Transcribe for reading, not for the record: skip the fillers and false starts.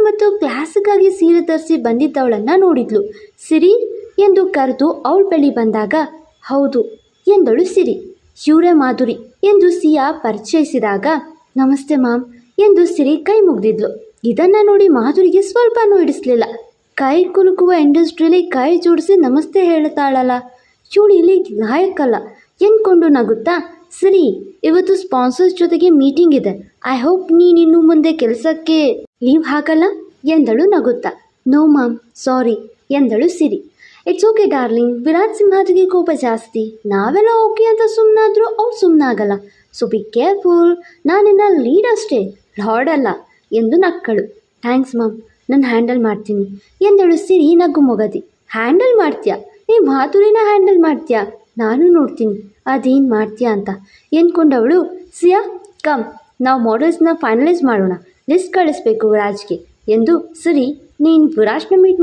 ಮತ್ತು ಕ್ಲಾಸಿಕ್ ಆಗಿ ಸೀರೆ ತರಿಸಿ ಬಂದಿದ್ದವಳನ್ನು ನೋಡಿದ್ಲು. ಸಿರಿ ಎಂದು ಕರೆದು ಅವಳ ಬಳಿ ಬಂದಾಗ, ಹೌದು ಎಂದಳು ಸಿರಿ. ಇವರೇ ಮಾಧುರಿ ಎಂದು ಸಿಯಾ ಪರಿಚಯಿಸಿದಾಗ, ನಮಸ್ತೆ ಮ್ಯಾಮ್ ಎಂದು ಸಿರಿ ಕೈ ಮುಗಿದಿದ್ಲು. ಇದನ್ನು ನೋಡಿ ಮಾಧುರಿಗೆ ಸ್ವಲ್ಪನೂ ಹಿಡಿಸ್ಲಿಲ್ಲ. ಕೈ ಕುಲುಕುವ ಇಂಡಸ್ಟ್ರಿಯಲ್ಲಿ ಕೈ ಜೋಡಿಸಿ ನಮಸ್ತೆ ಹೇಳ್ತಾಳಲ್ಲ, ಇವಳು ಇಲ್ಲಿ ಲಾಯಕ್ಕಲ್ಲ ಎಂದ್ಕೊಂಡು ನಗುತ್ತಾ, ಸಿರಿ ಇವತ್ತು ಸ್ಪಾನ್ಸರ್ಸ್ ಜೊತೆಗೆ ಮೀಟಿಂಗ್ ಇದೆ, ಐ ಹೋಪ್ ನೀನಿನ್ನು ಮುಂದೆ ಕೆಲಸಕ್ಕೆ ಲೀವ್ ಹಾಕಲ್ಲ ಎಂದಳು ನಗುತ್ತಾ. ನೋ ಮ್ಯಾಮ್ ಸಾರಿ ಎಂದಳು ಸಿರಿ. ಇಟ್ಸ್ ಓಕೆ ಡಾರ್ಲಿಂಗ್, ವಿರಾಟ್ ಸಿಂಹಾದ್ರಿಗೆ ಕೋಪ ಜಾಸ್ತಿ, ನಾವೆಲ್ಲ ಓಕೆ ಅಂತ ಸುಮ್ಮನಾದರೂ ಅವ್ರು ಸುಮ್ಮನಾಗಲ್ಲ, ಸೊ ಬಿ ಕೇರ್ಫುಲ್, ನಾನಿನ್ನ ಲೀಡ್ ಅಷ್ಟೇ, ಲಾರ್ಡ್ ಅಲ್ಲ ಎಂದು ನಕ್ಕಳು. ಥ್ಯಾಂಕ್ಸ್ ಮ್ಯಾಮ್, ನಾನು ಹ್ಯಾಂಡಲ್ ಮಾಡ್ತೀನಿ ಎಂದಳು ಸಿರಿ ನಗು ಮೊಗದಿ. ಹ್ಯಾಂಡಲ್ ಮಾಡ್ತೀಯಾ? ನೀ ಮಾಧುರಿನ ಹ್ಯಾಂಡಲ್ ಮಾಡ್ತೀಯಾ? ನಾನು ನೋಡ್ತೀನಿ ಅದೇನು ಮಾಡ್ತೀಯಾ ಅಂತ ಎಂದ್ಕೊಂಡವಳು, ಸಿಯಾ ಕಮ್ ನಾವು ಮಾಡೆಲ್ಸ್ನ ಫೈನಲೈಸ್ ಮಾಡೋಣ, ಲಿಸ್ಟ್ ಕಳಿಸ್ಬೇಕು ವಿರಾಜ್ಗೆ ಎಂದು. ಸಿರಿ, ನೀನು ವಿರಾಜ್ನ ಮೀಟ್